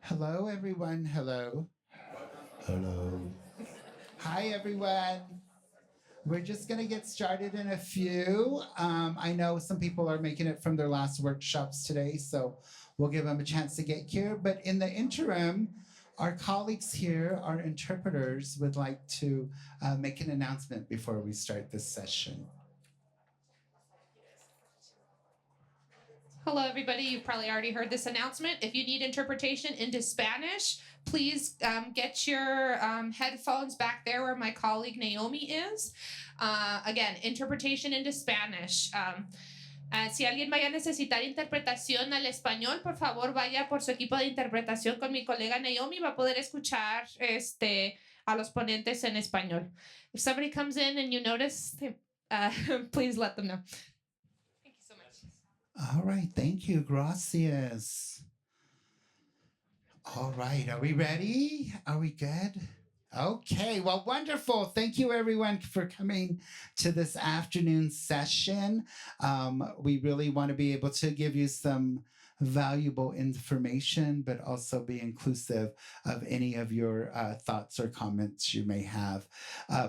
Hello, everyone. Hello. Hello. Hi, everyone. We're just going to get started in a few. I know some people are making it from their last workshops today, so we'll give them a chance to get here. But in the interim, our colleagues here, our interpreters, would like to make an announcement before we start this session. Hello, everybody. You've probably already heard this announcement. If you need interpretation into Spanish, please get your headphones back there where my colleague Naomi is. Again, interpretation into Spanish. Si alguien vaya a necesitar interpretación al español, por favor vaya por su equipo de interpretación con mi colega Naomi. Va a poder escuchar a los ponentes en español. If somebody comes in and you notice, please let them know. Thank you so much. All right. Thank you. Gracias. All right. Are we ready? Are we good? Okay. Well, wonderful. Thank you, everyone, for coming to this afternoon session. We really want to be able to give you some valuable information, but also be inclusive of any of your thoughts or comments you may have.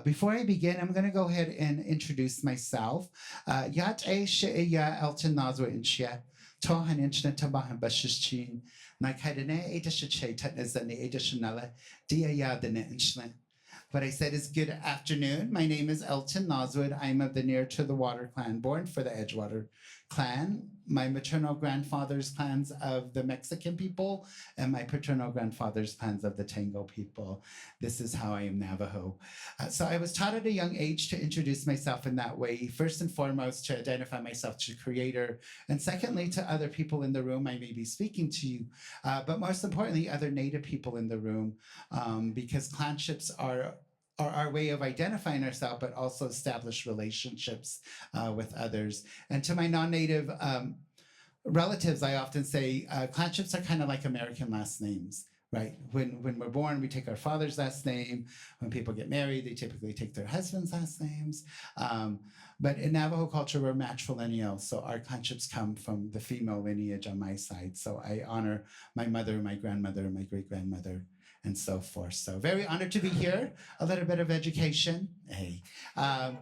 Before I begin, I'm going to go ahead and introduce myself. Yat e she'eya elton nazwa inshia. Tohan inchna tabahan bashishchin. Naikaidene edishache tatnezani edishanala. Diayadene inchna. What I said is good afternoon. My name is Elton Noswood. I'm of the Near to the Water clan, born for the Edgewater clan. My maternal grandfather's clans of the Mexican people and my paternal grandfather's clans of the Tango people. This is how I am Navajo. So I was taught at a young age to introduce myself in that way. First and foremost, to identify myself to Creator. And secondly, to other people in the room I may be speaking to you. But most importantly, other Native people in the room, because clanships are our way of identifying ourselves, but also establish relationships with others. And to my non-Native relatives, I often say clanships are kind of like American last names, right? When we're born, we take our father's last name. When people get married, they typically take their husband's last names. But in Navajo culture, we're matrilineal, so our clanships come from the female lineage on my side. So I honor my mother, my grandmother, my great-grandmother, and so forth. So very honored to be here. A little bit of education. Hey, I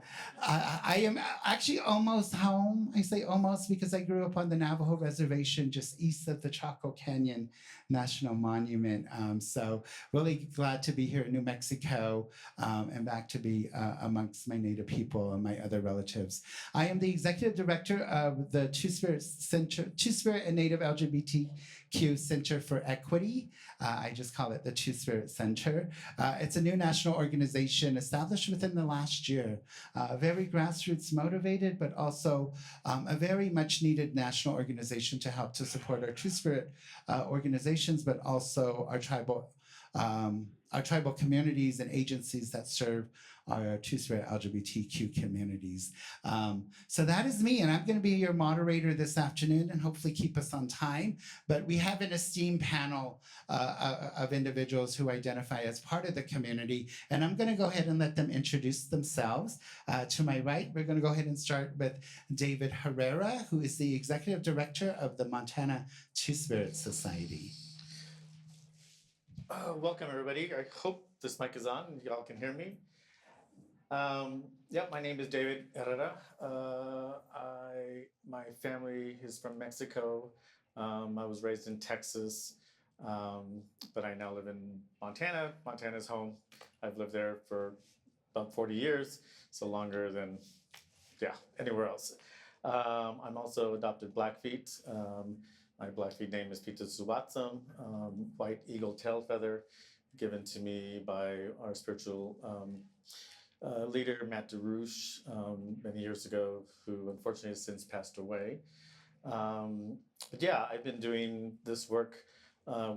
am actually almost home. I say almost because I grew up on the Navajo reservation just east of the Chaco Canyon National Monument. So really glad to be here in New Mexico and back to be amongst my Native people and my other relatives. I am the executive director of the Two-Spirit Center, Two-Spirit and Native LGBTQ Center for Equity. I just call it the Two-Spirit Center. It's a new national organization established within the last year. Very grassroots motivated, but also a very much needed national organization to help to support our Two-Spirit organizations, but also our tribal communities and agencies that serve our Two-Spirit LGBTQ communities. So that is me, and I'm going to be your moderator this afternoon and hopefully keep us on time. But we have an esteemed panel of individuals who identify as part of the community, and I'm going to go ahead and let them introduce themselves. To my right, we're going to go ahead and start with David Herrera, who is the executive director of the Montana Two-Spirit Society. Welcome, everybody. I hope this mic is on and y'all can hear me. My name is David Herrera. My family is from Mexico. I was raised in Texas, but I now live in Montana. Montana's home. I've lived there for about 40 years, so longer than, anywhere else. I'm also adopted Blackfeet. My Blackfeet name is Pita Subatsam, white eagle tail feather, given to me by our spiritual leader, Matt DeRouche, many years ago, who unfortunately has since passed away. I've been doing this work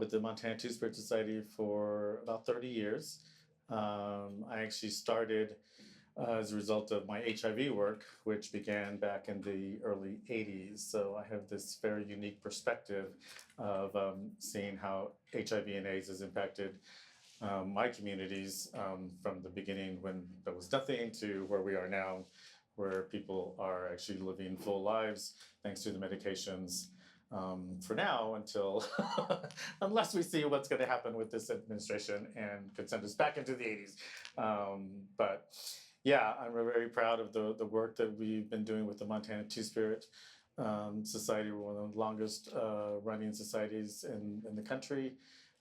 with the Montana Two-Spirit Society for about 30 years. I actually started as a result of my HIV work, which began back in the early 80s. So I have this very unique perspective of seeing how HIV and AIDS has impacted my communities from the beginning when there was nothing to where we are now, where people are actually living full lives thanks to the medications for now until, unless we see what's going to happen with this administration and could send us back into the 80s. But yeah, I'm very proud of the work that we've been doing with the Montana Two-Spirit Society. We're one of the longest running societies in the country.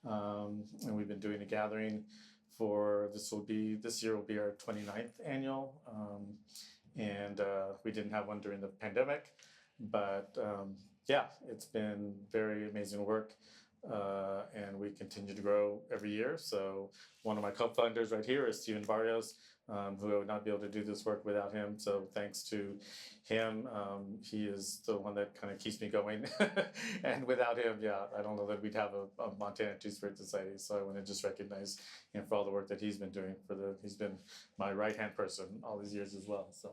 And we've been doing a gathering for, this year will be our 29th annual. And we didn't have one during the pandemic, but yeah, it's been very amazing work. And we continue to grow every year. So one of my co-founders right here is Steven Barrios, who would not be able to do this work without him. So thanks to him, he is the one that kind of keeps me going. And without him, yeah, I don't know that we'd have a Montana Two-Spirit Society. So I want to just recognize him for all the work that he's been doing. He's been my right-hand person all these years as well. So.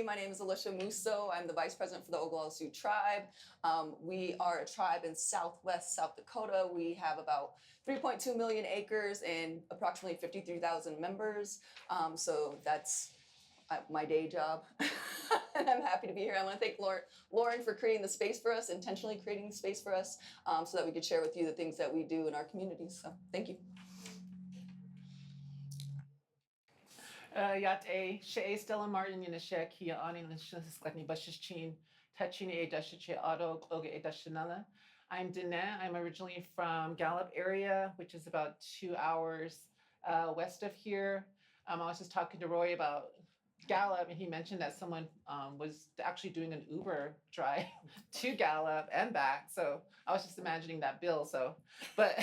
My name is Alicia Musso. I'm the Vice President for the Oglala Sioux Tribe. We are a tribe in Southwest South Dakota. We have about 3.2 million acres and approximately 53,000 members. So that's my day job. And I'm happy to be here. I want to thank Lauren for creating the space for us, intentionally creating the space for us, so that we could share with you the things that we do in our communities. So thank you. Yat a she Stella Martin in a shek here on in Skletny Bushes Chin, touching a dashiche auto, oga a dashinala. I'm Dana. I'm originally from Gallup area, which is about 2 hours west of here. I was just talking to Roy about Gallup, and he mentioned that someone was actually doing an Uber drive to Gallup and back. So I was just imagining that bill. So, but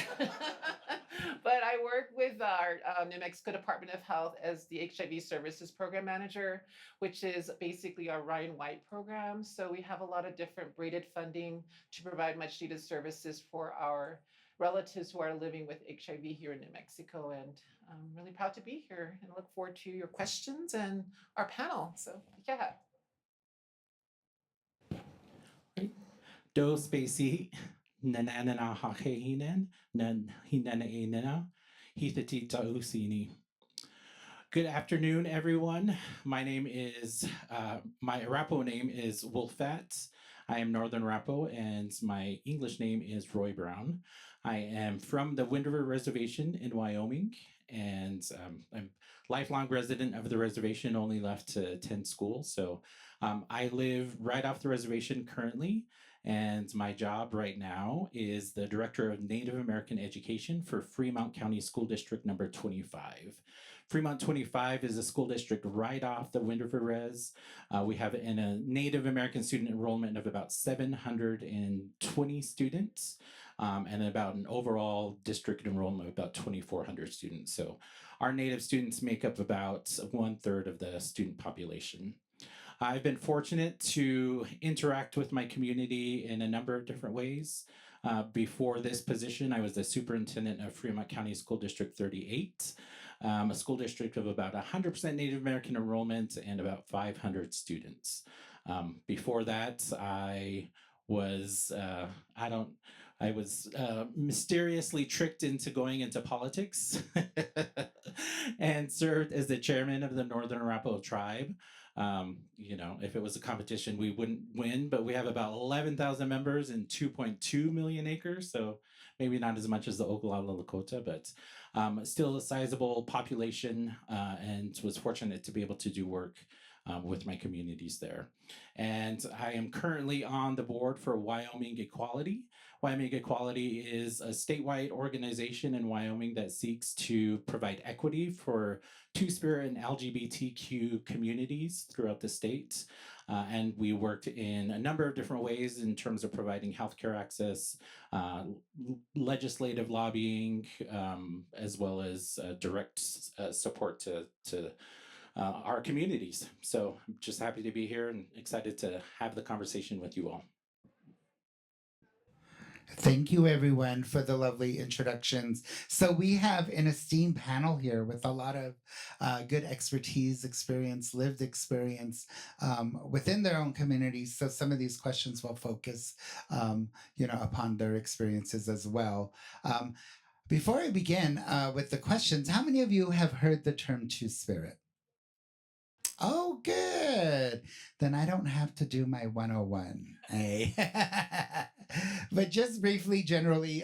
but I work with our New Mexico Department of Health as the HIV Services Program Manager, which is basically our Ryan White program. So we have a lot of different braided funding to provide much needed services for our relatives who are living with HIV here in New Mexico. And I'm really proud to be here and look forward to your questions and our panel. So yeah. Do spacey nanana hakehinen nan hinana enana hithatita usini. Good afternoon, everyone. My name is my Arapaho name is Wolfat. I am Northern Arapaho, and my English name is Roy Brown. I am from the Wind River Reservation in Wyoming, and I'm a lifelong resident of the reservation, only left to attend school. So I live right off the reservation currently, and my job right now is the Director of Native American Education for Fremont County School District number 25. Fremont 25 is a school district right off the Wind River Res. We have a Native American student enrollment of about 720 students, and about an overall district enrollment of about 2,400 students. So our Native students make up about 1/3 of the student population. I've been fortunate to interact with my community in a number of different ways. Before this position, I was the superintendent of Fremont County School District 38, a school district of about 100% Native American enrollment and about 500 students. Before that, I was mysteriously tricked into going into politics and served as the chairman of the Northern Arapaho Tribe. If it was a competition, we wouldn't win, but we have about 11,000 members and 2.2 million acres. So maybe not as much as the Oglala Lakota, but still a sizable population, and was fortunate to be able to do work with my communities there. And I am currently on the board for Wyoming Equality. Wyoming Equality is a statewide organization in Wyoming that seeks to provide equity for Two-Spirit and LGBTQ communities throughout the state. And we worked in a number of different ways in terms of providing healthcare access, legislative lobbying, as well as direct support to our communities. So I'm just happy to be here and excited to have the conversation with you all. Thank you, everyone, for the lovely introductions. So we have an esteemed panel here with a lot of good expertise, experience, lived experience within their own communities. So some of these questions will focus, upon their experiences as well. Before I begin with the questions, how many of you have heard the term Two-Spirit? Oh, good. Then I don't have to do my 101. But just briefly, generally,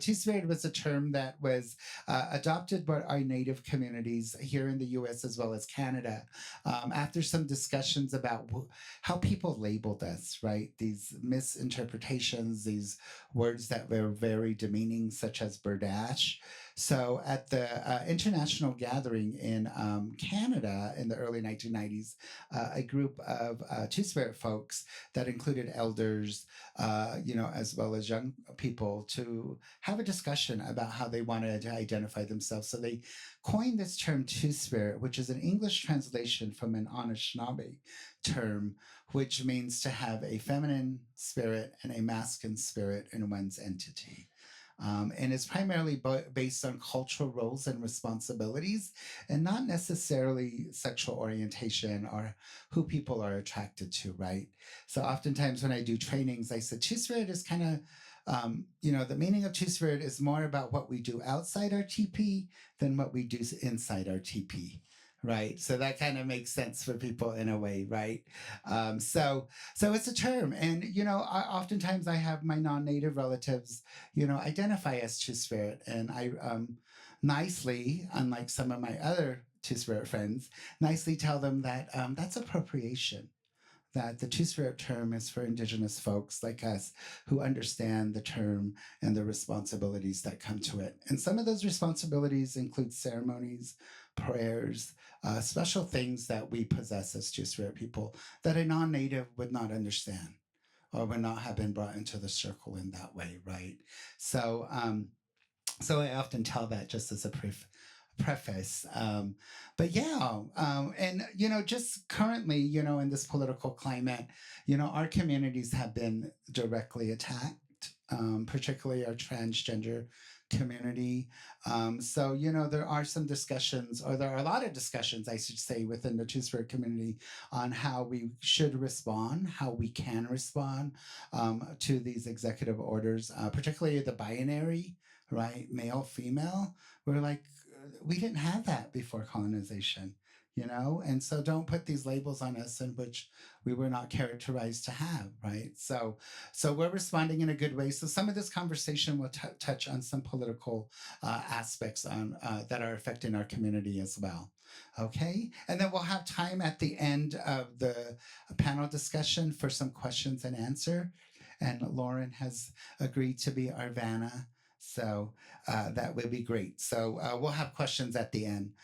Two-Spirit was a term that was adopted by our Native communities here in the US as well as Canada after some discussions about how people labeled us, right? These misinterpretations, these words that were very demeaning, such as berdache. So at the international gathering in Canada in the early 1990s, a group of Two-Spirit folks that included elders, as well as young people, to have a discussion about how they wanted to identify themselves. So they coined this term Two-Spirit, which is an English translation from an Anishinaabe term, which means to have a feminine spirit and a masculine spirit in one's entity. And it's primarily based on cultural roles and responsibilities and not necessarily sexual orientation or who people are attracted to, right? So oftentimes when I do trainings, I said Two-Spirit is kind of, the meaning of Two-Spirit is more about what we do outside our TP than what we do inside our TP. Right. So that kind of makes sense for people in a way. Right. So it's a term. And, oftentimes I have my non-native relatives, identify as Two-Spirit. And I nicely, unlike some of my other Two-Spirit friends, nicely tell them that that's appropriation. That the Two-Spirit term is for Indigenous folks like us who understand the term and the responsibilities that come to it. And some of those responsibilities include ceremonies, prayers, special things that we possess as Two-Spirit people that a non-native would not understand or would not have been brought into the circle in that way, right? So I often tell that just as a preface. But yeah, and just currently, in this political climate, our communities have been directly attacked, particularly our transgender community. So there are some discussions, or there are a lot of discussions, I should say, within the Two-Spirit community on how we should respond, how we can respond to these executive orders, particularly the binary, right? Male, female. We're like, we didn't have that before colonization, and so don't put these labels on us in which we were not characterized to have, right? So we're responding in a good way. So some of this conversation will touch on some political aspects on that are affecting our community as well. Okay, and then we'll have time at the end of the panel discussion for some questions and answer. And Lauren has agreed to be our Vanna. So that would be great. So we'll have questions at the end.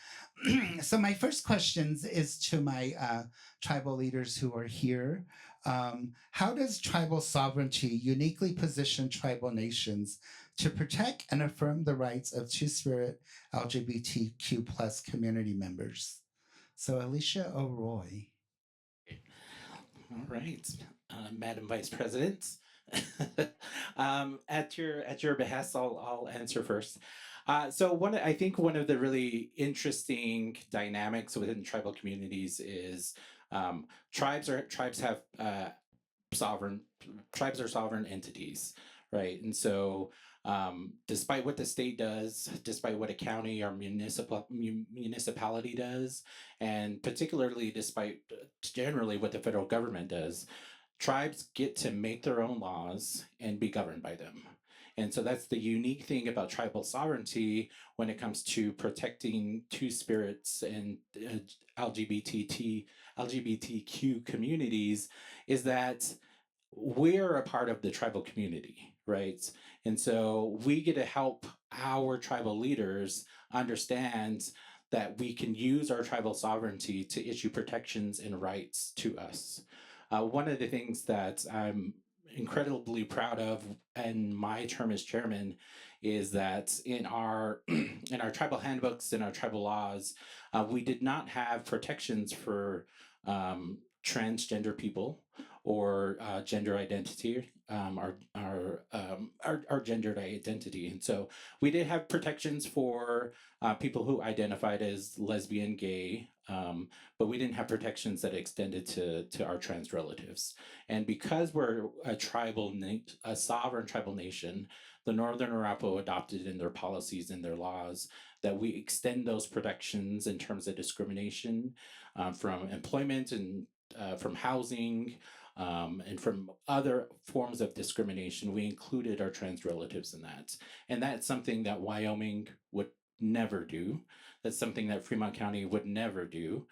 So my first questions is to my tribal leaders who are here. How does tribal sovereignty uniquely position tribal nations to protect and affirm the rights of Two-Spirit LGBTQ plus community members? So Alicia O'Roy. All right, Madam Vice President. At your behest, I'll answer first. So I think one of the really interesting dynamics within tribal communities is tribes have sovereign entities, right? And so despite what the state does, despite what a county or municipality does, and particularly despite generally what the federal government does, tribes get to make their own laws and be governed by them. And so that's the unique thing about tribal sovereignty when it comes to protecting Two-Spirits and LGBTQ communities, is that we're a part of the tribal community, right? And so we get to help our tribal leaders understand that we can use our tribal sovereignty to issue protections and rights to us. One of the things that I'm incredibly proud of in my term as chairman is that in our tribal handbooks and our tribal laws, we did not have protections for transgender people or gender identity, our gendered identity. And so we did have protections for people who identified as lesbian, gay, but we didn't have protections that extended to our trans relatives. And because we're a sovereign tribal nation, the Northern Arapaho adopted in their policies and their laws that we extend those protections in terms of discrimination from employment and from housing and from other forms of discrimination. We included our trans relatives in that. And that's something that Wyoming would never do. That's something that Fremont County would never do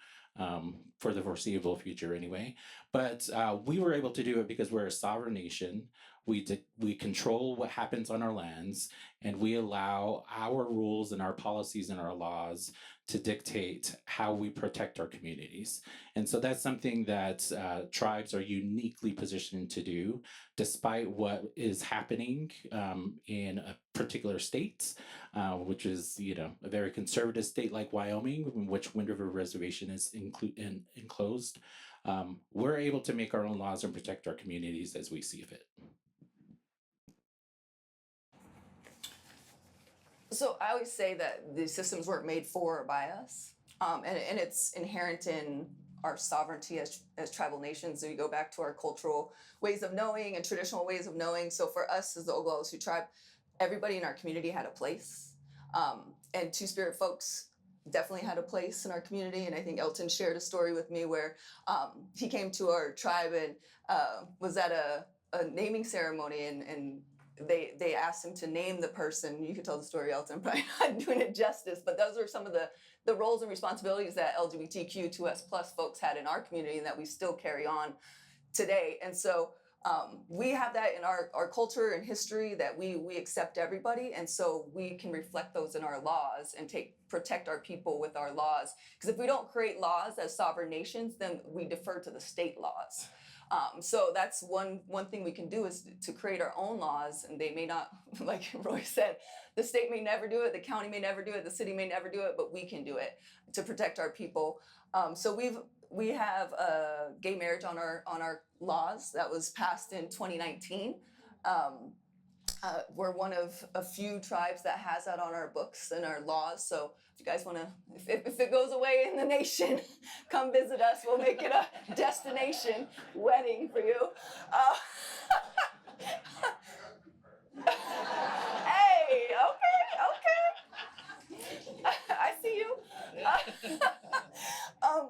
for the foreseeable future anyway. But we were able to do it because we're a sovereign nation. We control what happens on our lands, and we allow our rules and our policies and our laws to dictate how we protect our communities. And so that's something that tribes are uniquely positioned to do, despite what is happening in a particular state, which is, a very conservative state like Wyoming, in which Wind River Reservation is enclosed. We're able to make our own laws and protect our communities as we see fit. So I always say that the systems weren't made for or by us, and it's inherent in our sovereignty as tribal nations. So you go back to our cultural ways of knowing and traditional ways of knowing. So for us as the Oglala Sioux tribe, everybody in our community had a place, and Two-Spirit folks definitely had a place in our community. And I think Elton shared a story with me where he came to our tribe and was at a naming ceremony, and they asked him to name the person. You could tell the story, Elton. I'm probably not doing it justice, but those are some of the roles and responsibilities that LGBTQ2S+ folks had in our community and that we still carry on today. And so we have that in our culture and history, that we accept everybody, and so we can reflect those in our laws and protect our people with our laws. Because if we don't create laws as sovereign nations, then we defer to the state laws. So that's one thing we can do, is to create our own laws, and they may not, like Roy said, the state may never do it, the county may never do it, the city may never do it, but we can do it to protect our people. So we have gay marriage on our laws that was passed in 2019. We're one of a few tribes that has that on our books and our laws. So if you guys want to, if it goes away in the nation, come visit us. We'll make it a destination wedding for you. Hey, okay. I see you.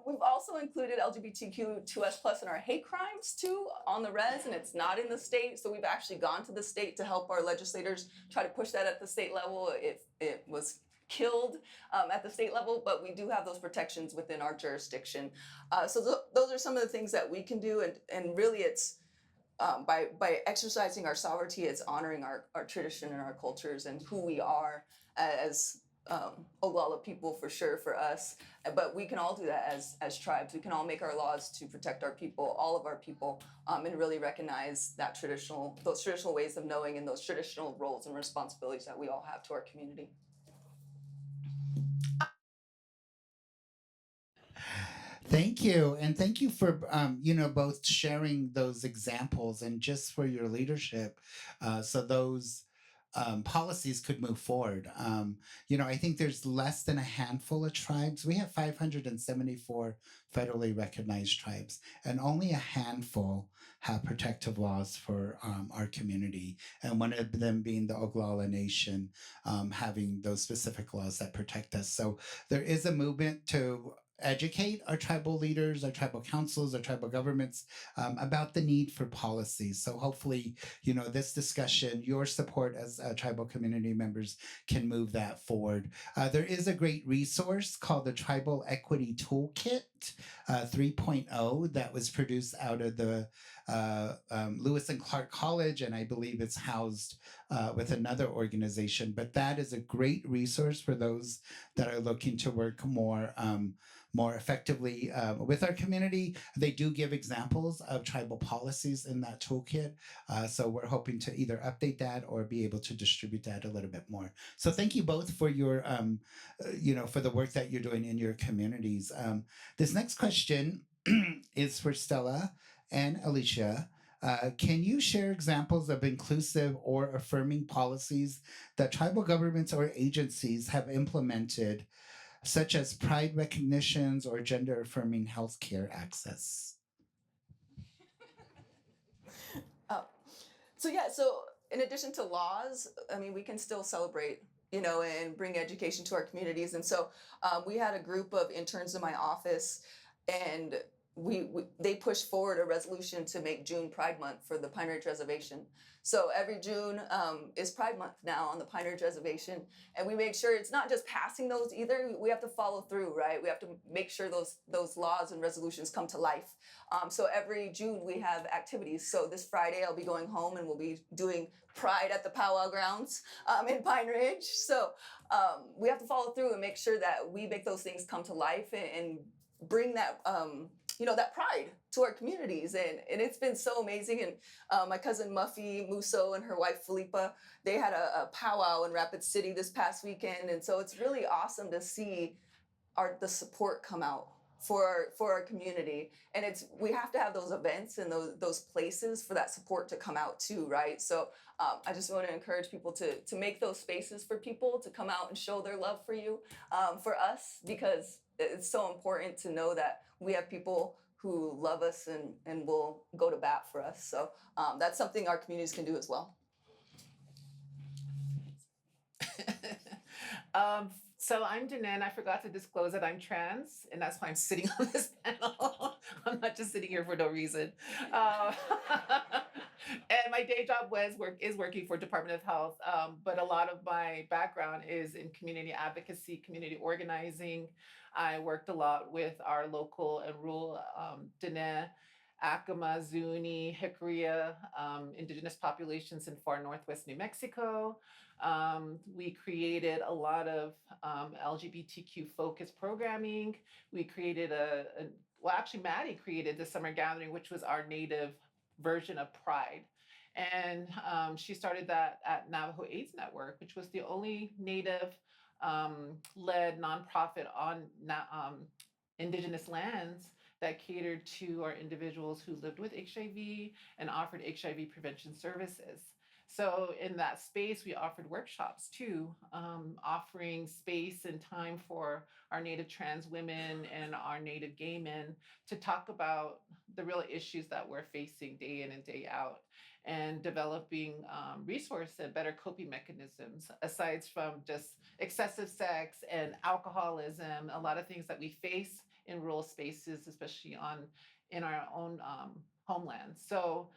We've also included LGBTQ2S+ in our hate crimes too on the res, and it's not in the state. So we've actually gone to the state to help our legislators try to push that at the state level. It was killed at the state level, but we do have those protections within our jurisdiction. So those are some of the things that we can do, and really it's by exercising our sovereignty, it's honoring our tradition and our cultures and who we are as Oglala people, for sure, for us. But we can all do that as tribes. We can all make our laws to protect our people, all of our people, and really recognize those traditional ways of knowing and those traditional roles and responsibilities that we all have to our community. Thank you. And thank you for, both sharing those examples and just for your leadership. So those policies could move forward. I think there's less than a handful of tribes. We have 574 federally recognized tribes, and only a handful have protective laws for our community. And one of them being the Oglala Nation, having those specific laws that protect us. So there is a movement to educate our tribal leaders, our tribal councils, our tribal governments about the need for policies. So hopefully, this discussion, your support as tribal community members can move that forward. There is a great resource called the Tribal Equity Toolkit 3.0 that was produced out of the Lewis and Clark College, and I believe it's housed with another organization. But that is a great resource for those that are looking to work more effectively with our community. They do give examples of tribal policies in that toolkit. So we're hoping to either update that or be able to distribute that a little bit more. So thank you both for your, for the work that you're doing in your communities. This next question is for Stella and Alicia. Can you share examples of inclusive or affirming policies that tribal governments or agencies have implemented, such as pride recognitions or gender-affirming healthcare access? So in addition to laws, I mean, we can still celebrate, you know, and bring education to our communities. And so we had a group of interns in my office, and they pushed forward a resolution to make June Pride Month for the Pine Ridge Reservation. So every June is Pride Month now on the Pine Ridge Reservation, and we make sure it's not just passing those either. We have to follow through, right? We have to make sure those laws and resolutions come to life. So every June we have activities. So this Friday I'll be going home and we'll be doing Pride at the Powwow Grounds in Pine Ridge. So we have to follow through and make sure that we make those things come to life and bring that you know, that pride to our communities. And it's been so amazing. And my cousin Muffy Musso and her wife Felipa, they had a powwow in Rapid City this past weekend. And so it's really awesome to see the support come out for our community. And we have to have those events and those places for that support to come out too, right? So I just want to encourage people to make those spaces for people to come out and show their love for you, for us, because it's so important to know that we have people who love us and will go to bat for us. So that's something our communities can do as well. So I'm Danan. I forgot to disclose that I'm trans, and that's why I'm sitting on this panel. I'm not just sitting here for no reason. And my day job is working for Department of Health, but a lot of my background is in community advocacy, community organizing. I worked a lot with our local and rural Diné, Acoma, Zuni, Jicarilla, indigenous populations in far northwest New Mexico. We created a lot of LGBTQ focused programming. We created well, actually Maddie created the summer gathering, which was our native version of Pride. And she started that at Navajo AIDS Network, which was the only native led nonprofit on indigenous lands that catered to our individuals who lived with HIV and offered HIV prevention services. So in that space, we offered workshops too, offering space and time for our Native trans women and our Native gay men to talk about the real issues that we're facing day in and day out, and developing resources and better coping mechanisms, aside from just excessive sex and alcoholism, a lot of things that we face in rural spaces, especially in our own homeland. So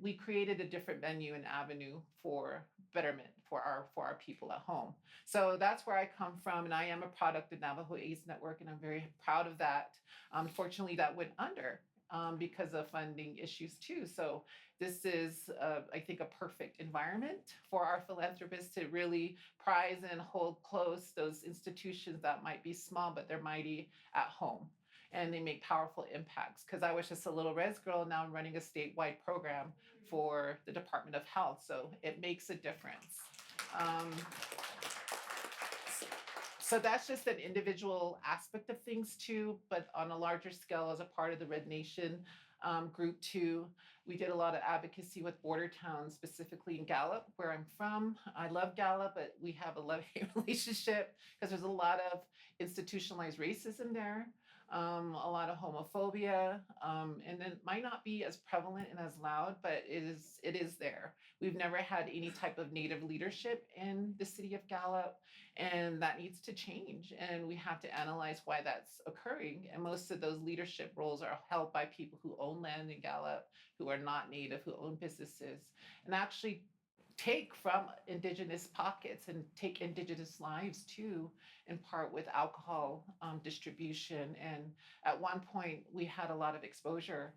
we created a different venue and avenue for betterment for our people at home. So that's where I come from, and I am a product of Navajo AIDS Network, and I'm very proud of that. Unfortunately, that went under because of funding issues too. So this is, I think, a perfect environment for our philanthropists to really prize and hold close those institutions that might be small, but they're mighty at home. And they make powerful impacts. Because I was just a little res girl, now I'm running a statewide program for the Department of Health. So it makes a difference. So that's just an individual aspect of things too, but on a larger scale, as a part of the Red Nation group too, we did a lot of advocacy with border towns, specifically in Gallup, where I'm from. I love Gallup, but we have a love-hate relationship because there's a lot of institutionalized racism there. A lot of homophobia, and then might not be as prevalent and as loud, but it is there. We've never had any type of Native leadership in the city of Gallup, and that needs to change. And we have to analyze why that's occurring. And most of those leadership roles are held by people who own land in Gallup, who are not Native, who own businesses, and actually take from indigenous pockets and take indigenous lives too, in part with alcohol distribution. And at one point we had a lot of exposure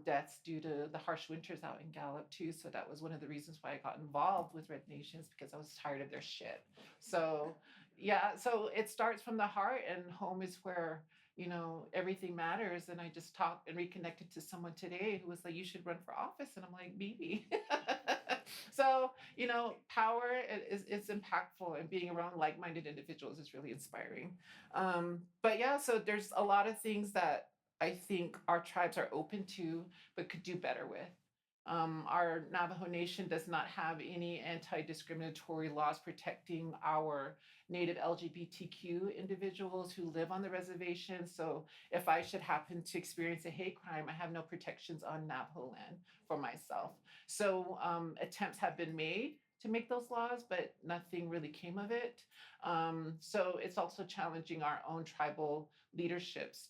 deaths due to the harsh winters out in Gallup too. So that was one of the reasons why I got involved with Red Nations, because I was tired of their shit. So yeah, so it starts from the heart, and home is where, you know, everything matters. And I just talked and reconnected to someone today who was like, you should run for office. And I'm like, maybe. So, you know, power is impactful, and being around like-minded individuals is really inspiring. But yeah, so there's a lot of things that I think our tribes are open to, but could do better with. Our Navajo Nation does not have any anti-discriminatory laws protecting our Native LGBTQ individuals who live on the reservation. So if I should happen to experience a hate crime, I have no protections on Navajo land for myself. So attempts have been made to make those laws, but nothing really came of it. So it's also challenging our own tribal leaderships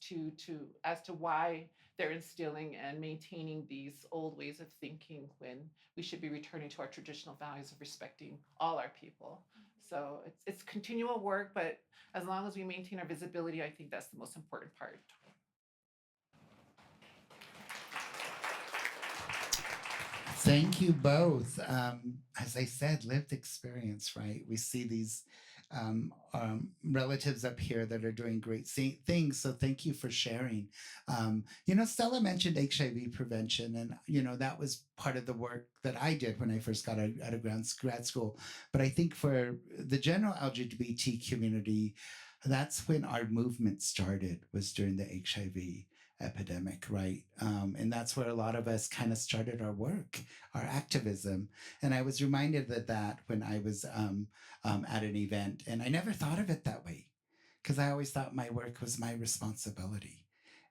as to why they're instilling and maintaining these old ways of thinking when we should be returning to our traditional values of respecting all our people. So it's continual work, but as long as we maintain our visibility, I think that's the most important part. Thank you both. As I said, lived experience, right? We see these relatives up here that are doing great things. So thank you for sharing. Stella mentioned HIV prevention, and that was part of the work that I did when I first got out of grad school. But I think for the general LGBT community, that's when our movement started, was during the HIV epidemic, right? And that's where a lot of us kind of started our work, our activism. And I was reminded of that when I was at an event, and I never thought of it that way, because I always thought my work was my responsibility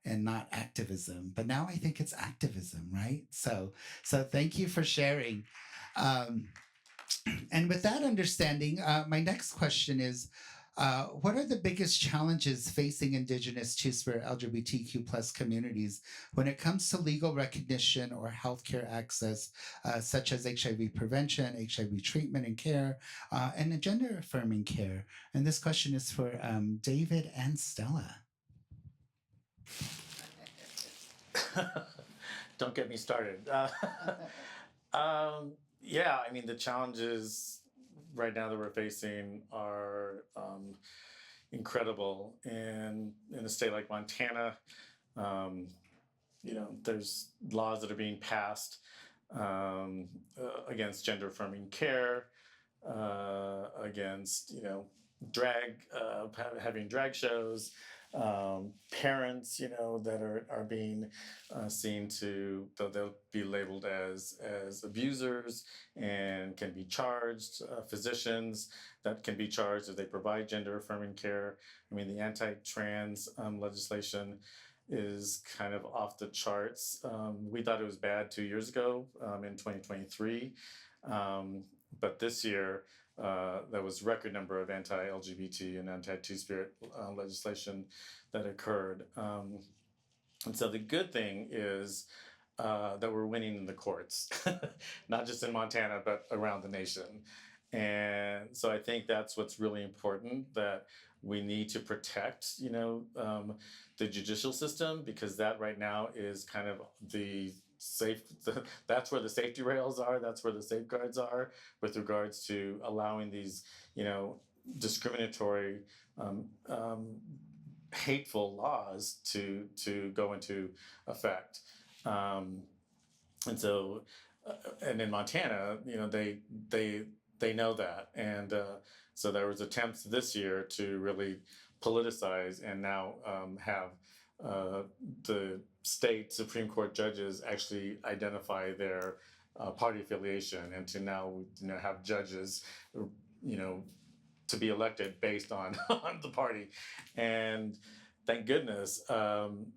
and not activism. But now I think it's activism, right? So thank you for sharing. And with that understanding, my next question is, what are the biggest challenges facing Indigenous, Two-Spirit, LGBTQ plus communities when it comes to legal recognition or healthcare access, such as HIV prevention, HIV treatment and care, and gender-affirming care? And this question is for David and Stella. Don't get me started. Yeah, I mean, the challenges right now that we're facing are incredible. And in a state like Montana, there's laws that are being passed against gender-affirming care, against having drag shows, parents that are being seen to, they'll be labeled as abusers and can be charged, physicians that can be charged if they provide gender affirming care. I mean, the anti-trans legislation is kind of off the charts. We thought it was bad 2 years ago in 2023, but this year there was a record number of anti-LGBT and anti-Two-Spirit legislation that occurred. And so the good thing is that we're winning in the courts, not just in Montana, but around the nation. And so I think that's what's really important, that we need to protect, the judicial system, because that right now is kind of that's where the safety rails are, that's where the safeguards are with regards to allowing these, discriminatory, hateful laws to go into effect. And so, and in Montana, they know that. And so there was attempts this year to really politicize and now have the state Supreme Court judges actually identify their party affiliation, and to now have judges to be elected based on the party. And thank goodness,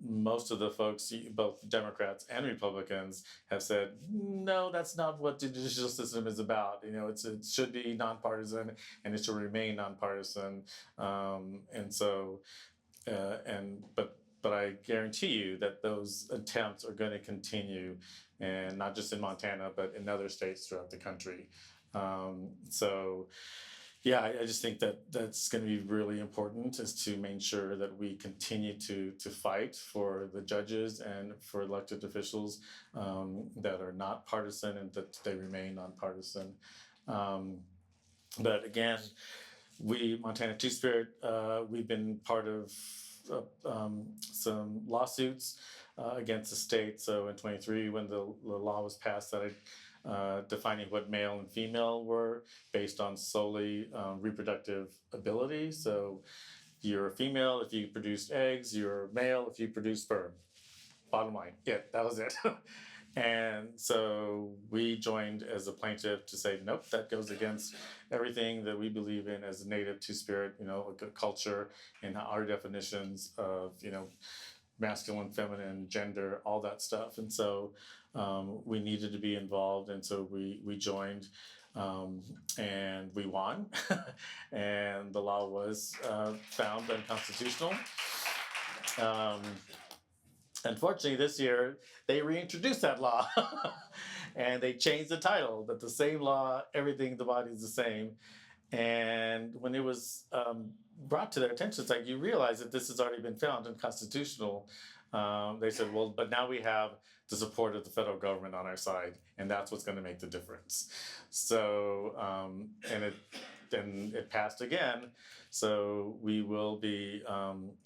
most of the folks, both Democrats and Republicans, have said, no, that's not what the judicial system is about. It should be nonpartisan, and it should remain nonpartisan. But I guarantee you that those attempts are going to continue, and not just in Montana, but in other states throughout the country. Yeah, I just think that that's going to be really important, is to make sure that we continue to fight for the judges and for elected officials that are not partisan, and that they remain nonpartisan. But again, Montana Two-Spirit, we've been part of some lawsuits against the state. So in 23, when the law was passed that defining what male and female were based on solely reproductive ability. So you're a female if you produced eggs, you're a male if you produce sperm. Bottom line, that was it. And so we joined as a plaintiff to say, nope, that goes against everything that we believe in as a Native Two-Spirit, culture and our definitions of, masculine, feminine, gender, all that stuff. And so we needed to be involved. And so we joined and we won. And the law was found unconstitutional. Unfortunately, this year they reintroduced that law and they changed the title, but the same law, everything, the body is the same. And when it was brought to their attention, it's like you realize that this has already been found unconstitutional. They said, well, but now we have the support of the federal government on our side, and that's what's going to make the difference. So, and it passed again. So we will be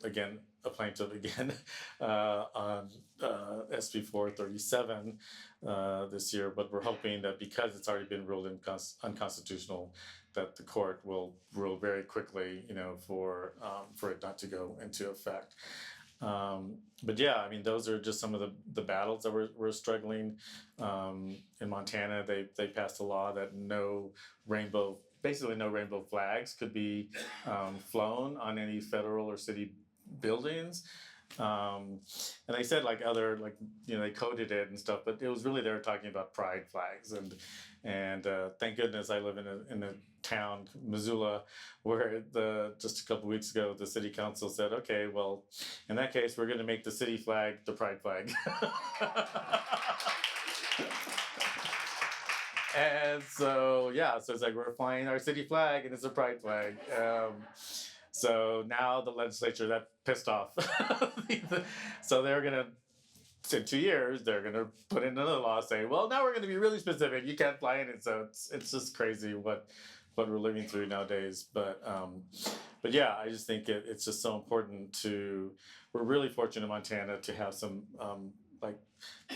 again a plaintiff again on SB 437 this year, but we're hoping that because it's already been ruled unconstitutional, that the court will rule very quickly, for it not to go into effect. But yeah, I mean, those are just some of the battles that we're struggling. In Montana, they passed a law that basically no rainbow flags could be flown on any federal or city buildings. And they said they coded it and stuff, but it was really, they were talking about pride flags. And thank goodness I live in a town, Missoula, where just a couple weeks ago, the city council said, okay, well, in that case, we're going to make the city flag the pride flag. And so, yeah, so it's like we're flying our city flag and it's a pride flag. So now the legislature, that pissed off. So they're going to, in 2 years, they're going to put in another law saying, well, now we're going to be really specific. You can't fly in it. So it's just crazy what we're living through nowadays. But yeah, I just think it's just so important we're really fortunate in Montana to have some, like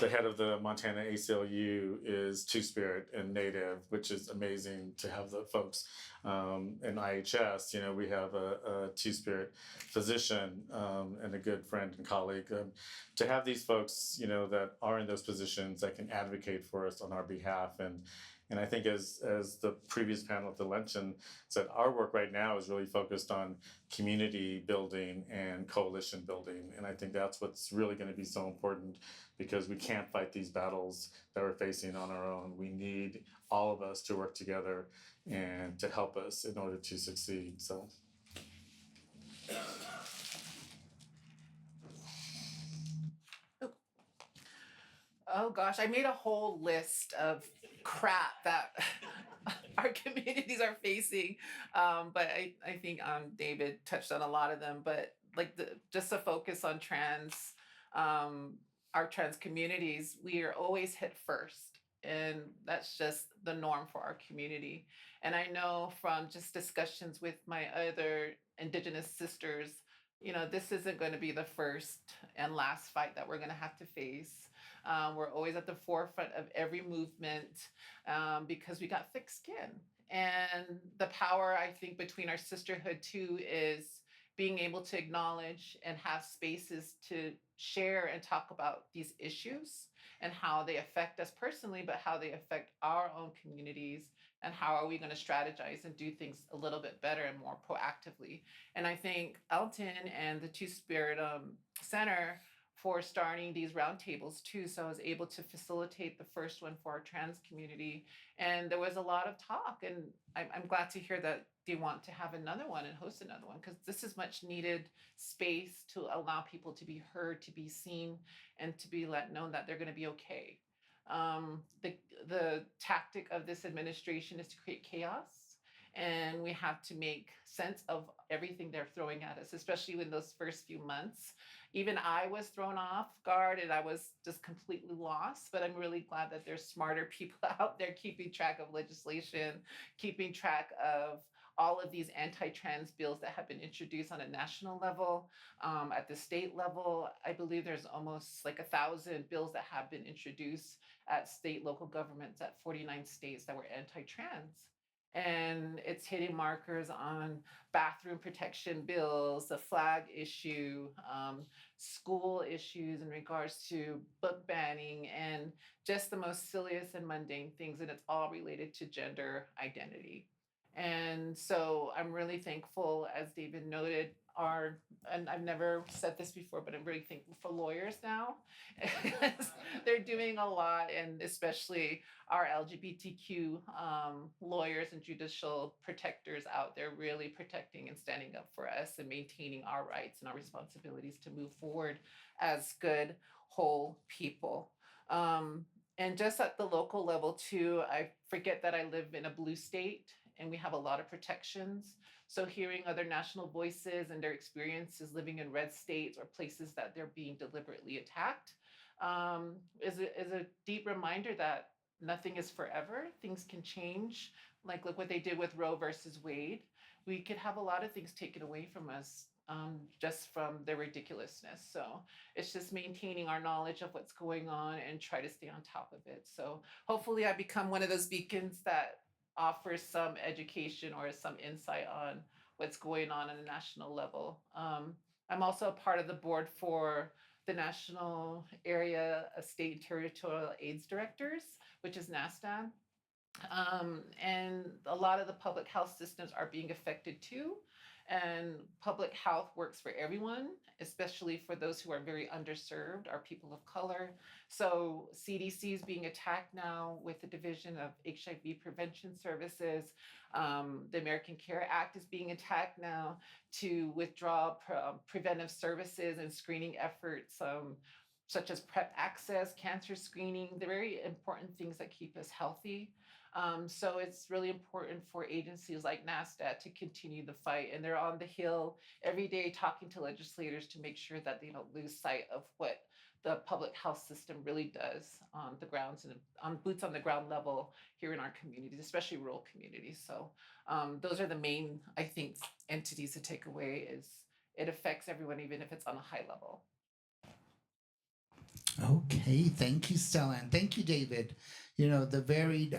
the head of the Montana ACLU is Two-Spirit and Native, which is amazing to have the folks in IHS. We have a Two-Spirit physician and a good friend and colleague. To have these folks, that are in those positions that can advocate for us on our behalf. And I think as the previous panel at the luncheon said, our work right now is really focused on community building and coalition building. And I think that's what's really going to be so important, because we can't fight these battles that we're facing on our own. We need all of us to work together and to help us in order to succeed. So. Oh gosh, I made a whole list of crap that our communities are facing, but I think David touched on a lot of them. But like just to focus on our trans communities, we are always hit first, and that's just the norm for our community. And I know from just discussions with my other Indigenous sisters, this isn't going to be the first and last fight that we're going to have to face. We're always at the forefront of every movement because we got thick skin. And the power, I think, between our sisterhood too is being able to acknowledge and have spaces to share and talk about these issues and how they affect us personally, but how they affect our own communities, and how are we going to strategize and do things a little bit better and more proactively. And I think Elton and the Two-Spirit Center for starting these roundtables too. So I was able to facilitate the first one for our trans community. And there was a lot of talk, and I'm glad to hear that they want to have another one and host another one, because this is much needed space to allow people to be heard, to be seen, and to be let know that they're going to be okay. The tactic of this administration is to create chaos, and we have to make sense of everything they're throwing at us, especially in those first few months. Even I was thrown off guard and I was just completely lost, but I'm really glad that there's smarter people out there keeping track of legislation, keeping track of all of these anti-trans bills that have been introduced on a national level. At the state level, I believe there's almost like 1,000 bills that have been introduced at state, local governments at 49 states that were anti-trans. And it's hitting markers on bathroom protection bills, the flag issue, school issues in regards to book banning, and just the most silliest and mundane things. And it's all related to gender identity. And so I'm really thankful, as David noted, and I've never said this before, but I'm really thankful for lawyers now. They're doing a lot, and especially our LGBTQ lawyers and judicial protectors out there really protecting and standing up for us and maintaining our rights and our responsibilities to move forward as good, whole people. And just at the local level too, I forget that I live in a blue state and we have a lot of protections. So hearing other national voices and their experiences living in red states or places that they're being deliberately attacked is a deep reminder that nothing is forever. Things can change. Like look what they did with Roe versus Wade. We could have a lot of things taken away from us just from their ridiculousness. So it's just maintaining our knowledge of what's going on and try to stay on top of it. So hopefully I become one of those beacons that offers some education or some insight on what's going on a national level. I'm also a part of the board for the National Area of State and Territorial AIDS Directors, which is NASDAD. And a lot of the public health systems are being affected too. And public health works for everyone, especially for those who are very underserved, our people of color. So CDC is being attacked now with the Division of HIV Prevention Services. The American Care Act is being attacked now to withdraw preventive services and screening efforts, such as PrEP access, cancer screening. They're very important things that keep us healthy. So it's really important for agencies like NASDAQ to continue the fight. And they're on the Hill every day talking to legislators to make sure that they don't lose sight of what the public health system really does on the grounds and on boots on the ground level here in our communities, especially rural communities. So those are the main, I think, entities to take away is it affects everyone, even if it's on a high level. Okay, thank you, Stella, and thank you, David. The varied,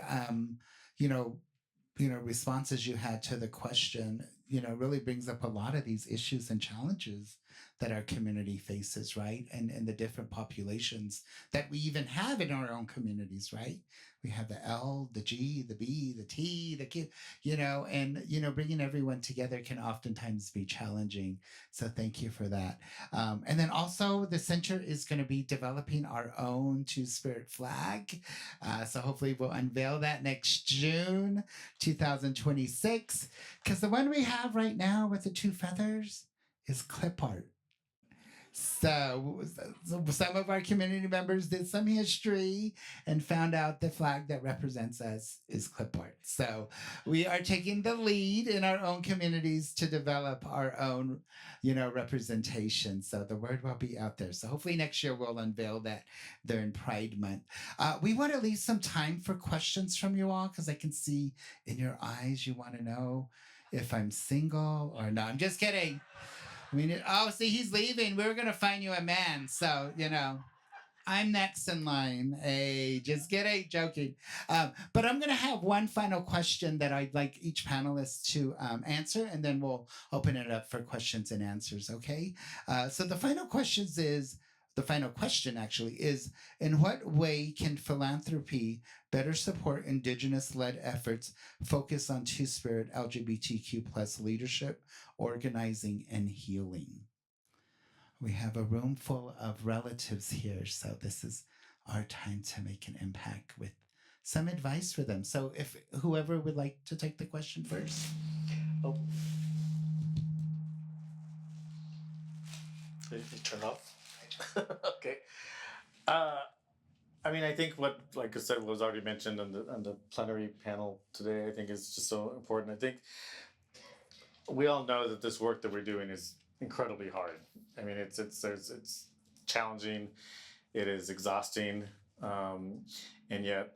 responses you had to the question, really brings up a lot of these issues and challenges that our community faces, right? And the different populations that we even have in our own communities, right? We have the L, the G, the B, the T, the Q, and bringing everyone together can oftentimes be challenging. So thank you for that. And then also the center is going to be developing our own Two-Spirit flag. So hopefully we'll unveil that next June 2026, because the one we have right now with the two feathers is clip art. So some of our community members did some history and found out the flag that represents us is clip art. So we are taking the lead in our own communities to develop our own, representation. So the word will be out there. So hopefully next year we'll unveil that during Pride Month. We want to leave some time for questions from you all, because I can see in your eyes you want to know if I'm single or not. I'm just kidding. See, he's leaving. We were going to find you a man. So, I'm next in line. Hey, just kidding, joking. But I'm going to have one final question that I'd like each panelist to answer, and then we'll open it up for questions and answers, okay? So the final question actually is, in what way can philanthropy better support Indigenous-led efforts focus on Two-Spirit LGBTQ plus leadership, organizing, and healing? We have a room full of relatives here, so this is our time to make an impact with some advice for them. So if whoever would like to take the question first. Oh. You turn off? Okay. I think what, like I said, was already mentioned on the plenary panel today, I think is just so important. I think we all know that this work that we're doing is incredibly hard. It's challenging, it is exhausting, and yet,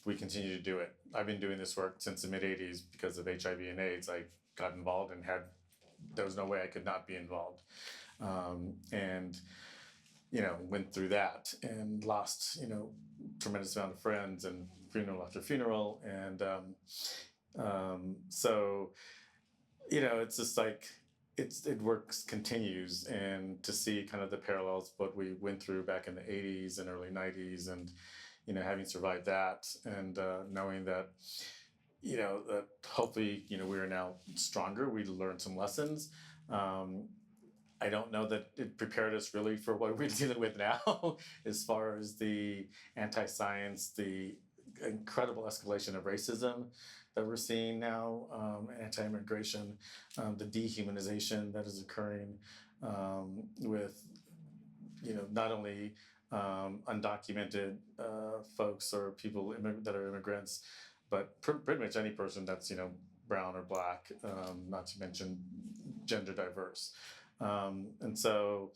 we continue to do it. I've been doing this work since the mid-'80s because of HIV and AIDS. I got involved and there was no way I could not be involved. And went through that and lost, tremendous amount of friends and funeral after funeral. And So, it's just like it works continues, and to see kind of the parallels what we went through back in the 80s and early 90s, and having survived that, and knowing that that hopefully we are now stronger, we learned some lessons. I don't know that it prepared us really for what we're dealing with now, as far as the anti-science, the incredible escalation of racism that we're seeing now, anti-immigration, the dehumanization that is occurring, with not only undocumented folks or people that are immigrants, but pretty much any person that's brown or black, not to mention gender diverse. And so,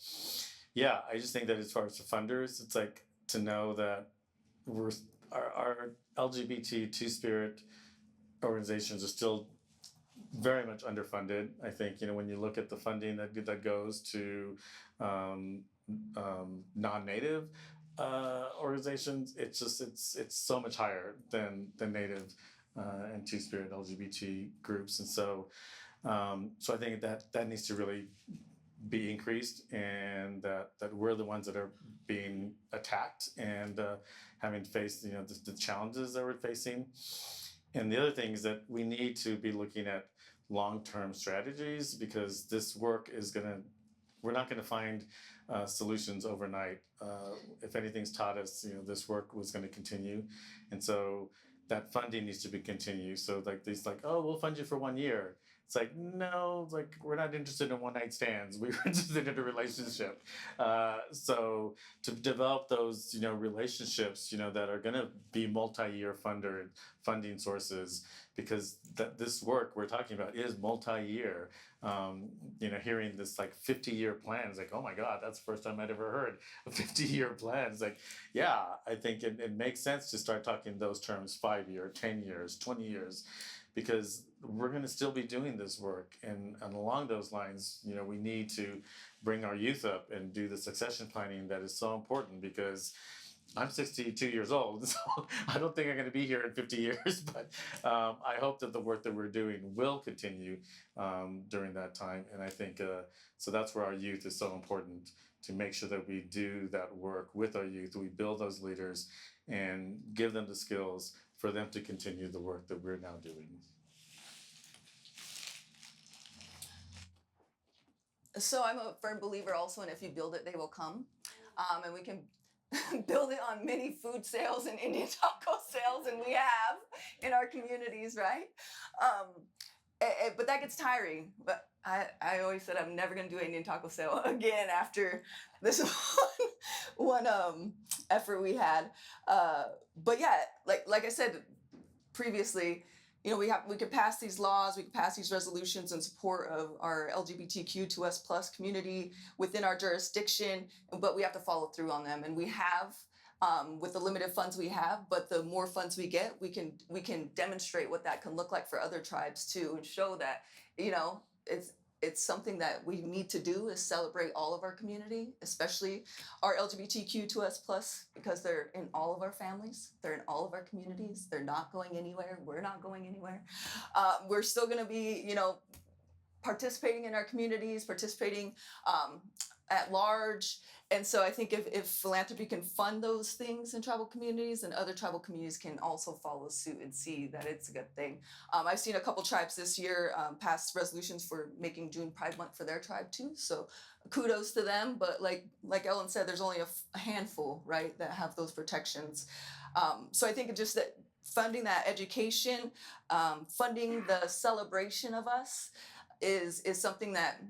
yeah, I just think that as far as the funders, it's like to know that our LGBT Two-Spirit organizations are still very much underfunded. I think when you look at the funding that goes to non-native organizations, it's so much higher than Native and Two-Spirit LGBT groups, and so I think that needs to really be increased, and that we're the ones that are being attacked and having to face the challenges that we're facing. And the other thing is that we need to be looking at long-term strategies, because this work we're not going to find solutions overnight. If anything's taught us, this work was going to continue, and so that funding needs to be continued. So oh, we'll fund you for 1 year. It's like, no, we're not interested in one-night stands. We were interested in a relationship. So to develop those, relationships, that are going to be multi-year funding sources, because this work we're talking about is multi-year. Hearing this 50-year plan is like, oh my God, that's the first time I'd ever heard a 50-year plan. It's like, yeah, I think it makes sense to start talking those terms, 5 year, 10 years, 20 years, because we're going to still be doing this work. And along those lines, we need to bring our youth up and do the succession planning that is so important, because I'm 62 years old, so I don't think I'm going to be here in 50 years, but I hope that the work that we're doing will continue during that time. And I think, so that's where our youth is so important, to make sure that we do that work with our youth. We build those leaders and give them the skills for them to continue the work that we're now doing. So I'm a firm believer also in if you build it, they will come. And we can build it on many food sales and Indian taco sales, and we have in our communities, right? But that gets tiring. But I always said I'm never going to do an Indian taco sale again after this one effort we had. But yeah, like I said previously, we could pass these laws, we could pass these resolutions in support of our LGBTQ2S+ community within our jurisdiction, but we have to follow through on them. And we have, with the limited funds we have, but the more funds we get, we can demonstrate what that can look like for other tribes too, and show that, it's something that we need to do, is celebrate all of our community, especially our LGBTQ2S+, because they're in all of our families, they're in all of our communities, they're not going anywhere, we're not going anywhere. We're still gonna be, participating in our communities, participating at large. And so I think if philanthropy can fund those things in tribal communities, and other tribal communities can also follow suit and see that it's a good thing. I've seen a couple tribes this year pass resolutions for making June Pride Month for their tribe too. So kudos to them. But like Ellen said, there's only a handful, right, that have those protections. So I think just that funding that education, funding the celebration of us is something that,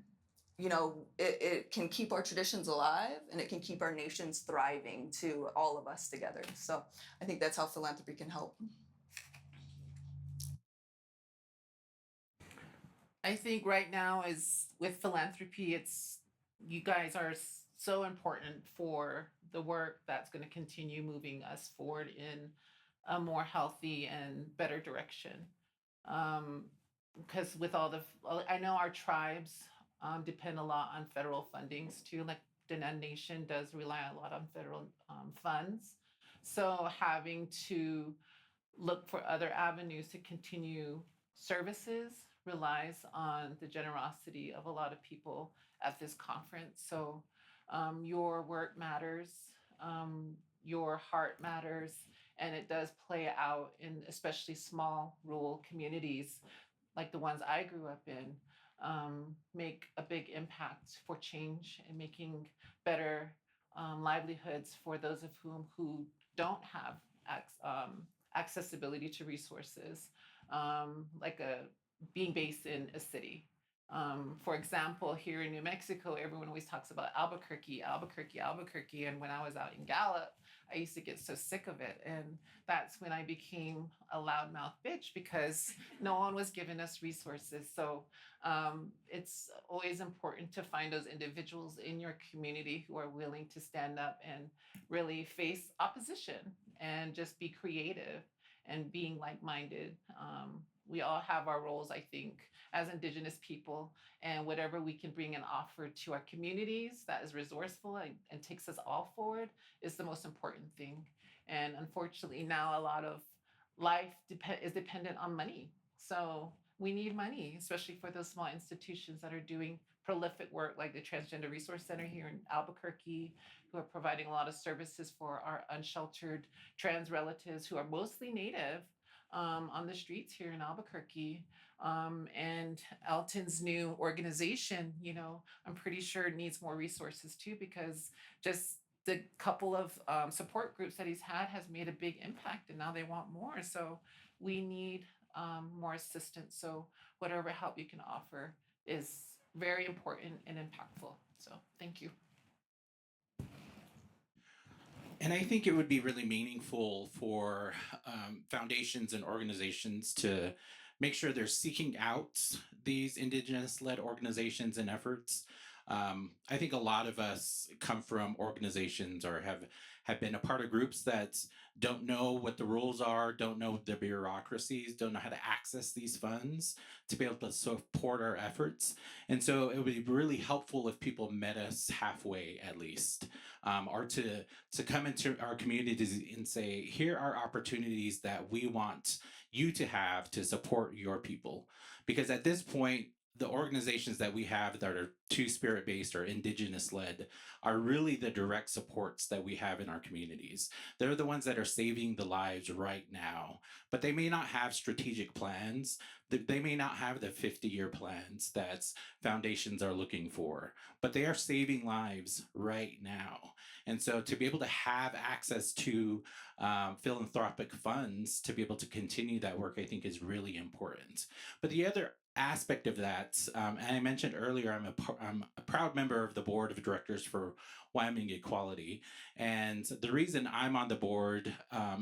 it can keep our traditions alive, and it can keep our nations thriving to all of us together. So I think that's how philanthropy can help. I think right now is with philanthropy, you guys are so important for the work that's going to continue moving us forward in a more healthy and better direction. Because with I know our tribes depend a lot on federal fundings too. Like the Nation does rely a lot on federal funds. So having to look for other avenues to continue services relies on the generosity of a lot of people at this conference. So your work matters, your heart matters, and it does play out in especially small rural communities like the ones I grew up in, make a big impact for change and making better livelihoods for those of whom who don't have accessibility to resources, like being based in a city. For example, here in New Mexico, everyone always talks about Albuquerque, Albuquerque, Albuquerque. And when I was out in Gallup, I used to get so sick of it. And that's when I became a loudmouth bitch because no one was giving us resources. So it's always important to find those individuals in your community who are willing to stand up and really face opposition and just be creative and being like-minded. We all have our roles, I think, as Indigenous people, and whatever we can bring and offer to our communities that is resourceful and takes us all forward is the most important thing. And unfortunately, now a lot of life is dependent on money. So we need money, especially for those small institutions that are doing prolific work like the Transgender Resource Center here in Albuquerque, who are providing a lot of services for our unsheltered trans relatives who are mostly Native on the streets here in Albuquerque. And Elton's new organization, I'm pretty sure needs more resources too, because just the couple of support groups that he's had has made a big impact, and now they want more. So we need more assistance. So whatever help you can offer is very important and impactful. So thank you. And I think it would be really meaningful for foundations and organizations to make sure they're seeking out these Indigenous-led organizations and efforts. I think a lot of us come from organizations or have been a part of groups that don't know what the rules are, don't know the bureaucracies, don't know how to access these funds to be able to support our efforts. And so it would be really helpful if people met us halfway at least, or to come into our communities and say, here are opportunities that we want you to have to support your people. Because at this point, the organizations that we have that are Two-Spirit based or Indigenous-led are really the direct supports that we have in our communities. They're the ones that are saving the lives right now, but they may not have strategic plans. They may not have the 50-year plans that foundations are looking for, but they are saving lives right now. And so to be able to have access to philanthropic funds to be able to continue that work, I think is really important. But the other aspect of that, and I mentioned earlier, I'm a proud member of the board of directors for Wyoming Equality. And the reason I'm on the board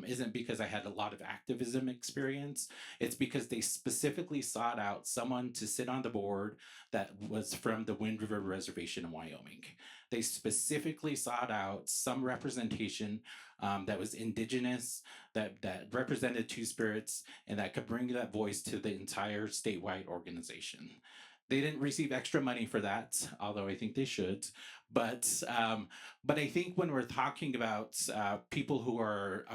isn't because I had a lot of activism experience. It's because they specifically sought out someone to sit on the board that was from the Wind River Reservation in Wyoming. They specifically sought out some representation that was Indigenous, that represented Two-Spirits, and that could bring that voice to the entire statewide organization. They didn't receive extra money for that, although I think they should. But I think when we're talking about people who are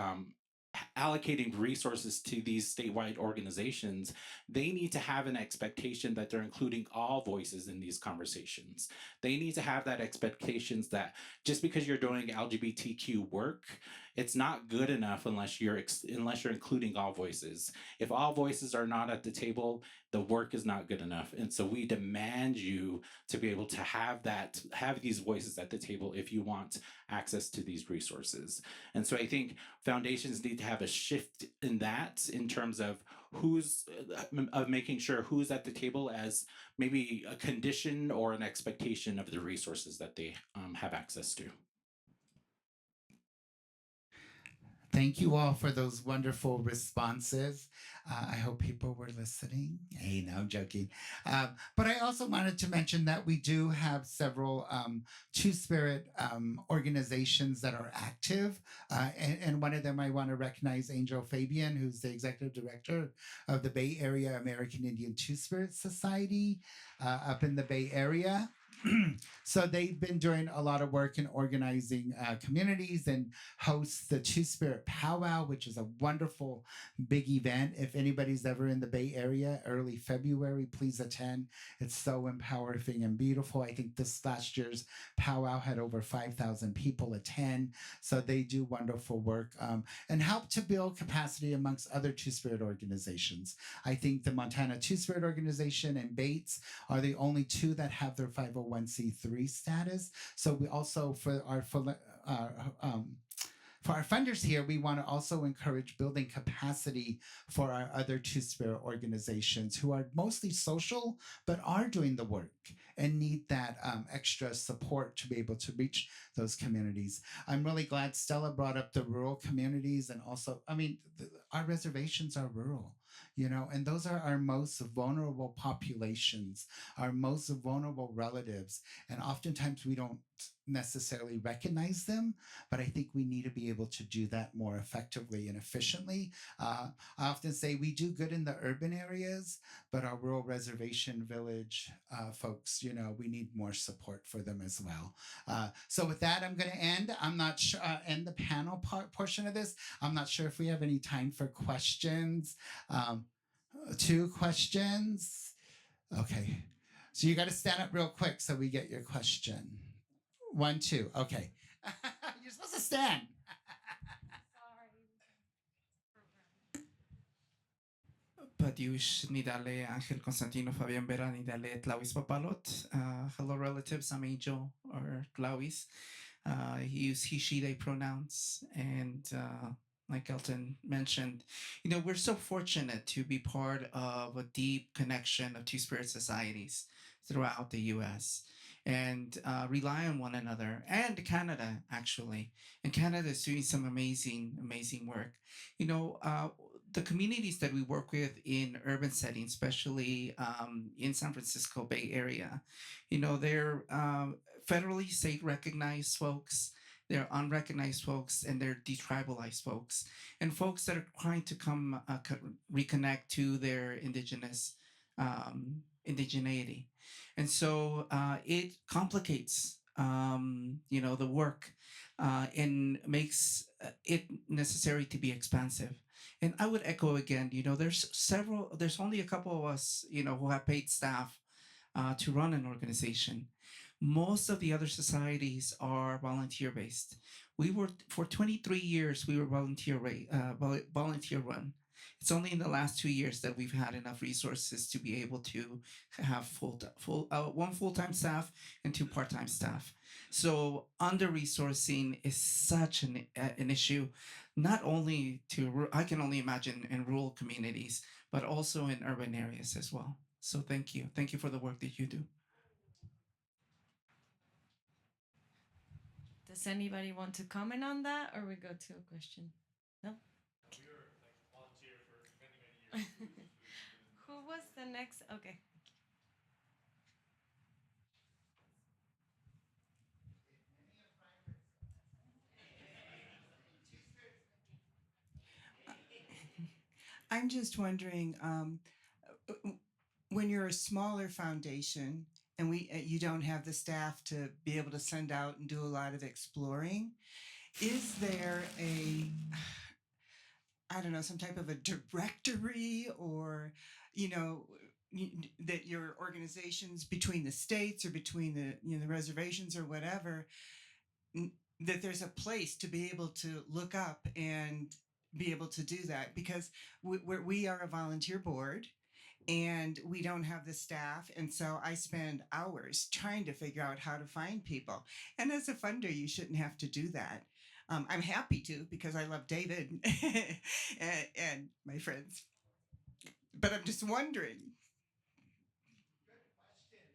allocating resources to these statewide organizations, they need to have an expectation that they're including all voices in these conversations. They need to have that expectations that just because you're doing LGBTQ work, it's not good enough unless you're including all voices. If all voices are not at the table, the work is not good enough. And so we demand you to be able to have these voices at the table if you want access to these resources. And so I think foundations need to have a shift in that, in terms of making sure who's at the table as maybe a condition or an expectation of the resources that they have access to. Thank you all for those wonderful responses. I hope people were listening. Hey, no, I'm joking. But I also wanted to mention that we do have several Two-Spirit organizations that are active. And one of them I want to recognize Angel Fabian, who's the executive director of the Bay Area American Indian Two-Spirit Society up in the Bay Area. So they've been doing a lot of work in organizing communities and hosts the Two-Spirit Powwow, which is a wonderful big event. If anybody's ever in the Bay Area, early February, please attend. It's so empowering and beautiful. I think this last year's powwow had over 5,000 people attend. So they do wonderful work and help to build capacity amongst other Two-Spirit organizations. I think the Montana Two-Spirit organization and Bates are the only two that have their 501c3 status. So we also, for our funders here, we want to also encourage building capacity for our other Two-Spirit organizations who are mostly social, but are doing the work and need that extra support to be able to reach those communities. I'm really glad Stella brought up the rural communities, and also, I mean, our reservations are rural, you know, and those are our most vulnerable populations, our most vulnerable relatives. And oftentimes we don't necessarily recognize them, but I think we need to be able to do that more effectively and efficiently. I often say we do good in the urban areas, but our rural reservation village folks, you know, we need more support for them as well. So with that, I'm going to end. I'm not sure, end the panel portion of this. I'm not sure if we have any time for questions. 2 questions. Okay. So you got to stand up real quick so we get your question. 1, 2. Okay. You're supposed to stand. Padiush Nidale Angel Constantino Fabian Vera Nidale Tlawis Papalot. Hello relatives, I'm Angel or Tlawis. He use he, she, they pronouns. And like Elton mentioned, you know, we're so fortunate to be part of a deep connection of Two-Spirit societies throughout the US and rely on one another, and Canada, actually. And Canada is doing some amazing, amazing work. You know, the communities that we work with in urban settings, especially in San Francisco Bay Area, you know, they're federally state recognized folks, they're unrecognized folks, and they're detribalized folks, and folks that are trying to come reconnect to their indigenous indigeneity. And so it complicates, you know, the work and makes it necessary to be expansive. And I would echo again, you know, there's only a couple of us, you know, who have paid staff to run an organization. Most of the other societies are volunteer based. We were, for 23 years, we were volunteer run. It's only in the last 2 years that we've had enough resources to be able to have one full-time staff and 2 part-time staff. So under-resourcing is such an issue, not only I can only imagine in rural communities, but also in urban areas as well. So thank you. Thank you for the work that you do. Does anybody want to comment on that, or we go to a question? No? Okay. Who was the next? Okay. I'm just wondering, when you're a smaller foundation and you don't have the staff to be able to send out and do a lot of exploring, is there I don't know, some type of a directory, or, you know, that your organizations between the states or between the, you know, the reservations or whatever, that there's a place to be able to look up and be able to do that? Because we are a volunteer board and we don't have the staff, and so I spend hours trying to figure out how to find people. And as a funder, you shouldn't have to do that. I'm happy to, because I love David and my friends. But I'm just wondering. Good question.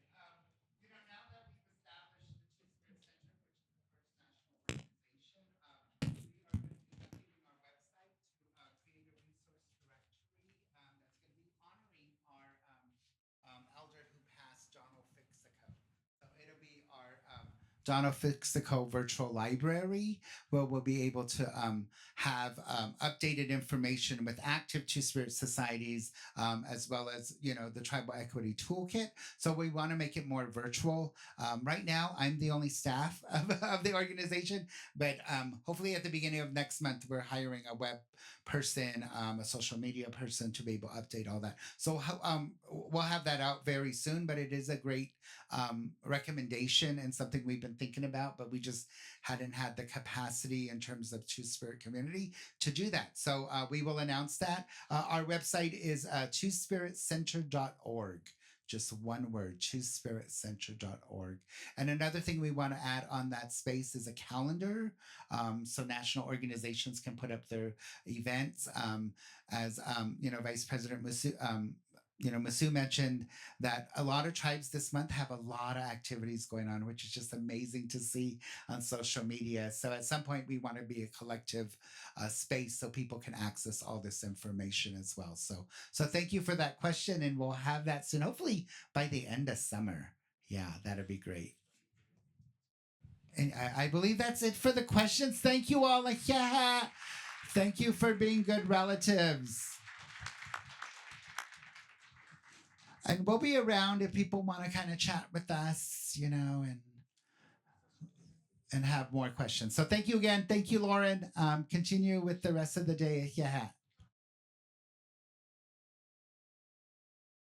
You know, now that we've established the Two-Spirit Center, which is the first national organization, we are going to be updating our website to create a resource directory that's going to be honoring our elder who passed, John Fixico. So it'll be our Dono Fixico Virtual Library, where we'll be able to have updated information with active Two-Spirit societies, as well as, the Tribal Equity Toolkit. So we want to make it more virtual. Right now, I'm the only staff of the organization, but hopefully at the beginning of next month, we're hiring a web person, a social media person to be able to update all that. So we'll have that out very soon, but it is a great recommendation and something we've been thinking about, but we just hadn't had the capacity in terms of Two-Spirit community to do that. So we will announce that. Our website is twospiritcenter.org. Just one word, twospiritcenter.org. And another thing we want to add on that space is a calendar. So national organizations can put up their events. As Vice President Musu, Masu mentioned that a lot of tribes this month have a lot of activities going on, which is just amazing to see on social media. So at some point, we want to be a collective space so people can access all this information as well. So thank you for that question, and we'll have that soon, hopefully by the end of summer. Yeah, that'd be great. And I believe that's it for the questions. Thank you all. Yeah. Thank you for being good relatives. And we'll be around if people want to kind of chat with us, and have more questions. So thank you again. Thank you, Lauren. Continue with the rest of the day. Yeah.